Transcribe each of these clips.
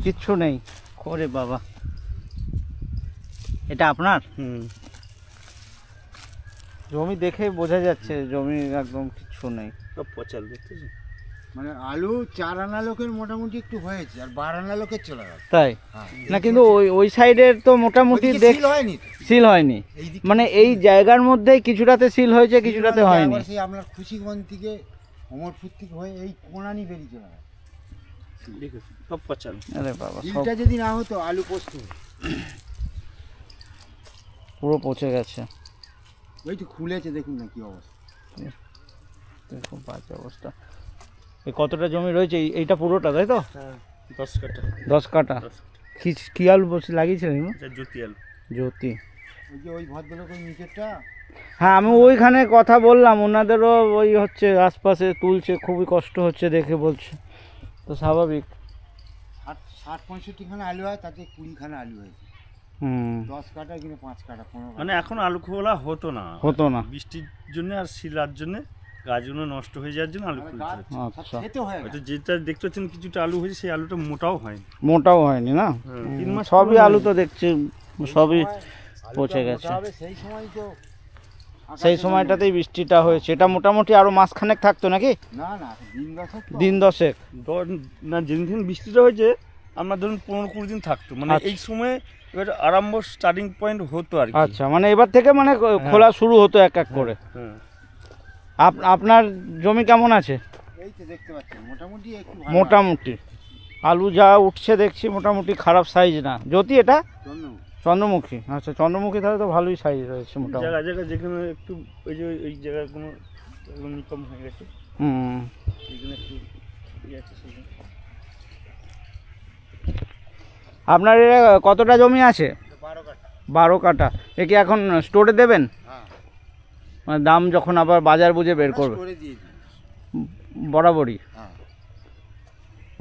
কিচ্ছু নেই। ওরে বাবা, এটা আপনার? জমি দেখে বোঝা যাচ্ছে জমি একদম কিচ্ছু নেই, সব পচাল দেখতেছি। মানে আলু 4 আনা লোকের মোটামুটি একটু হয়েছে, আর 12 আনা লোকের চলে গেছে। তাই না, কিন্তু ওই সাইডের তো মোটামুটি সিল হয়নি, সিল হয়নি, মানে এই জায়গার মধ্যে কিছুটাতে সিল হয়েছে, কিছুটাতে হয়নি। সেই আপনার খুশিগঞ্জ থেকে অমরপুর থেকে হয়ে এই কোনানি বেরিয়ে চলে গেছে, দেখেছি সব পচাল। আরে বাবা, সিলটা যদি না হতো আলু পোস্ত পুরো পচে গেছে। ওই তো খুলেছে, দেখুন না কি অবস্থা, খুব বাজে অবস্থা। এই কতটা জমি রয়েছে? এইটা পুরোটা, তাই তো? 10 কাঠা। 10 কাঠা। কি আলু লাগিয়েছিলেন? জ্যোতি আলু। জ্যোতি। ওই যে ওই ভদ্রলোকের নিচেরটা। হ্যাঁ, আমি ওইখানে কথা বললাম, ওনাদেরও ওই হচ্ছে আশপাশে তুলছে, খুবই কষ্ট হচ্ছে দেখে বলছে, তো স্বাভাবিক। 60-65 খানা আলু হয়, তাতে 20 খানা আলু হয়েছে। 10 কাঠা কিনে 5 কাঠা 15 মানে এখন আলু খোলা হতো না, বৃষ্টির জন্য আর শিলার জন্য গাছগুলো নষ্ট হয়ে যাওয়ার জন্য আলু খুলতে হচ্ছে। আচ্ছা, হয়তো যেটা দেখতে পাচ্ছেন কিছুটা আলু হয়েছে, সেই আলুটা মোটাও হয়নি না। 3 মাস সবই আলু তো দেখছি সবই পচে গেছে। সেই সময়টাতেই বৃষ্টিটা হয়েছে, এটা মোটামুটি আরো মাসখানেক থাকতো নাকি? না না, দিন 10 না, যেদিন বৃষ্টিটা হয়েছে আমরা ধরুন 15-20 দিন থাকতো, মানে এই সময় এবার আরম্ভ স্টার্টিং পয়েন্ট হতো আর কি। আচ্ছা, মানে এবার থেকে মানে খোলা শুরু হতো এক এক করে। আপনার জমি কেমন আছে? এই তো দেখতে পাচ্ছেন মোটামুটি আলু যা উঠছে দেখছি, মোটামুটি খারাপ সাইজ না। জ্যোতি এটা চন্দ্রমুখী। আচ্ছা, চন্দ্রমুখী তাহলে তো ভালোই সাইজ রয়েছে মোটামুটি। জায়গা জায়গা যেখানে একটু ওই যে ওই জায়গাগুলো কম হয়ে গেছে, এখানে একটু আছে। আপনার কতটা জমি আছে? 12 কাঠা। এ কি এখন স্টোরে দেবেন? মানে দাম যখন আবার বাজার বুঝে বের করবে বরাবরই,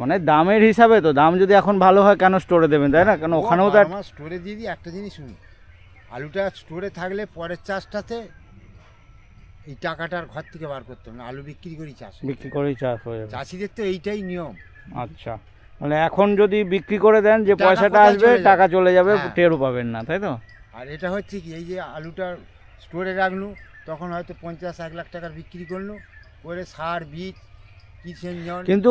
মানে দামের হিসাবে তো, দাম যদি এখন ভালো হয় কেন স্টোরে দেবেন, তাই না? কেন ওখানেও তো স্টোরে দিয়ে দিই। একটা জিনিস শুনুন, আলুটা স্টোরে থাকলে পরের চাষটাতে এই টাকাটার ঘর থেকে বার করতে হবে না, আলু বিক্রি করেই চাষ হয়ে যাবে। চাষিদের তো এইটাই নিয়ম। আচ্ছা, মানে এখন যদি বিক্রি করে দেন, যে পয়সাটা আসবে টাকা চলে যাবে, টেরও পাবেন না, তাই তো? আর এটা হচ্ছে কি, এই যে আলুটা স্টোরে রাখলো, তখন হয়তো 50-1 লাখ টাকার বিক্রি করলো, করে সার বীজ কিন্তু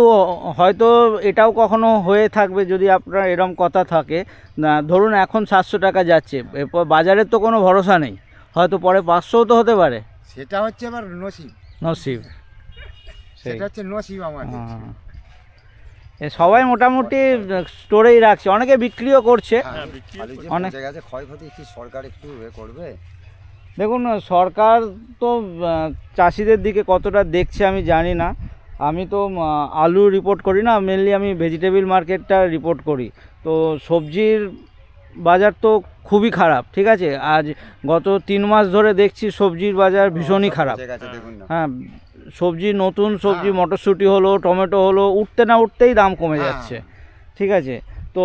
হয়তো এটাও কখনো হয়ে থাকবে, যদি আপনার এরকম কথা থাকে না, ধরুন এখন 700 টাকা যাচ্ছে, এরপর বাজারের তো কোনো ভরসা নেই, হয়তো পরে 500 তো হতে পারে। সেটা হচ্ছে আবার নসিব, সেটা হচ্ছে নসিব আমাদের। সবাই মোটামুটি স্টোরেই রাখছে, অনেকে বিক্রিও করছে। অনেক জায়গায় ক্ষয়ক্ষতি কি সরকার একটু করবে? দেখুন, সরকার তো চাষিদের দিকে কতটা দেখছে আমি জানি না, আমি তো আলু রিপোর্ট করি না, মেনলি আমি ভেজিটেবল মার্কেটটা রিপোর্ট করি। তো সবজির বাজার তো খুবই খারাপ, ঠিক আছে? আজ গত 3 মাস ধরে দেখছি সবজির বাজার ভীষণই খারাপ। হ্যাঁ, সবজি, নতুন সবজি মটরশুঁটি হলো, টমেটো হলো, উঠতে না উঠতেই দাম কমে যাচ্ছে, ঠিক আছে? তো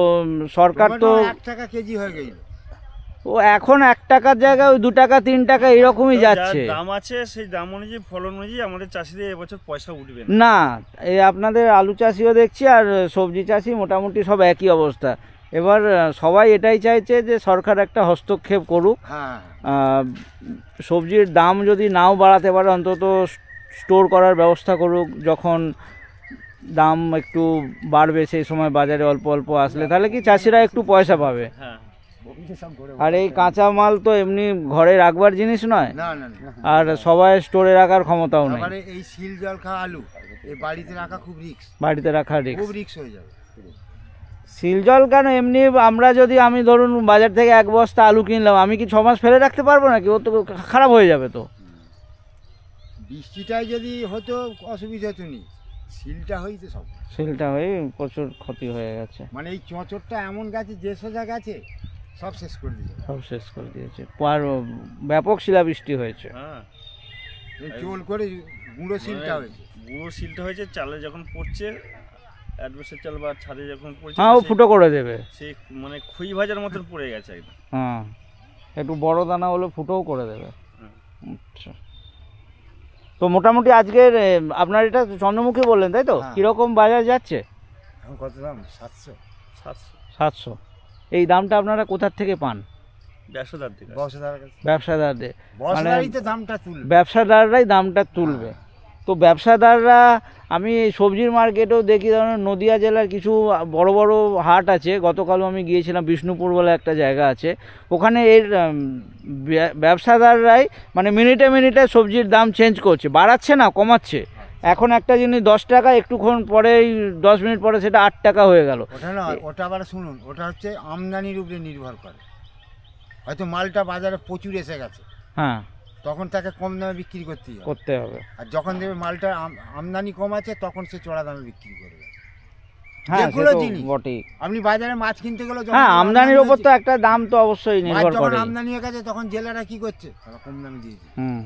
সরকার তো 1 টাকা কেজি হয়ে গেল, ও এখন 1 টাকার জায়গায় ওই 2 টাকা 3 টাকা এরকমই যাচ্ছে। দাম আছে, সেই দাম অনুযায়ী ফলন অনুযায়ী আমাদের চাষিদের এবছর পয়সা উঠবে না। এই আপনাদের আলু চাষিও দেখছি আর সবজি চাষি মোটামুটি সব একই অবস্থা। এবার সবাই এটাই চাইছে যে সরকার একটা হস্তক্ষেপ করুক, সবজির দাম যদি নাও বাড়াতে পারে, অন্তত স্টোর করার ব্যবস্থা করুক, যখন দাম একটু বাড়বে সেই সময় বাজারে অল্প অল্প আসলে, তাহলে কি চাষিরা একটু পয়সা পাবে। আর এই কাঁচা মাল তো এমনি ঘরে রাখবার জিনিস নয়, আর সবাই স্টোরে রাখার ক্ষমতাও নেই। এই সিল জল খাওয়া আলু এই বাড়িতে রাখা খুব রিস্ক, বাড়িতে রাখা খুব রিস্ক হয়ে যাবে। সিল জল কেন, এমনি আমরা যদি, আমি ধরুন বাজার থেকে 1 বস্তা আলু কিনলাম, আমি কি 6 মাস ফেলে রাখতে পারবো নাকি? ও তো খারাপ হয়ে যাবে। তো বৃষ্টিটাই যদি হতো অসুবিধা হতো নি, সিলটা হইতে সব, সিলটা হয়ে প্রচুর ক্ষতি হয়ে গেছে। মানে এই চোঁচড়টা এমন গেছে, যে সোজা গেছে সব শেষ করে দিয়েছে, ব্যাপক শিলাবৃষ্টি হয়েছে। চোল করে গুঁড়ো সিলটা হয়েছে, চালে যখন পড়ছে, অ্যাডভার্সের চাল বা ছাদে যখন পড়ছে, ও ফুটো করে দেবে, সে মানে খই ভাজার মতন পড়ে গেছে একদম। একটু বড় দানা হলে ফুটোও করে দেবে। আচ্ছা, তো মোটামুটি আজকের আপনার এটা চন্দ্রমুখী বললেন, তাই তো? কিরকম বাজার যাচ্ছে? কত দাম? 700। এই দামটা আপনারা কোথার থেকে পান? ব্যবসাদার থেকে। ব্যবসাদারদের, মানে বর্ষাদারই তো দামটা তুলবে। ব্যবসাদাররাই দামটা তুলবে। তো ব্যবসাদাররা, আমি এই সবজির মার্কেটেও দেখি, ধরুন নদিয়া জেলার কিছু বড় বড় হাট আছে, গতকালও আমি গিয়েছিলাম, বিষ্ণুপুর বলে একটা জায়গা আছে, ওখানে এর ব্যবসাদাররাই মানে মিনিটে মিনিটে সবজির দাম চেঞ্জ করছে, বাড়াচ্ছে না, কমাচ্ছে। এখন একটা জিনিস 10 টাকা, একটুক্ষণ পরেই 10 মিনিট পরে সেটা 8 টাকা হয়ে গেল। ওটা না, ওটা আবার শুনুন, ওটা হচ্ছে আমদানির উপরে নির্ভর করে। হয়তো মালটা বাজারে প্রচুর এসে গেছে, হ্যাঁ, তখন তাকে কম দামে বিক্রি করতেই হবে। করতে হবে। আর যখন দেখবে মালটা আমদানি কম আছে, তখন সে চড়া দামে বিক্রি করবে। হ্যাঁ, যেগুলো সে তো জিনিস বটেই। আপনি বাজারে মাছ কিনতে গেলে হ্যাঁ, আমদানির উপর তো একটা দাম তো অবশ্যই মাছ নির্ভর যখন করে। আমদানি হয়ে গেছে, তখন জেলেরা কি করছে, তারা কম দামে দিয়েছে। হুম।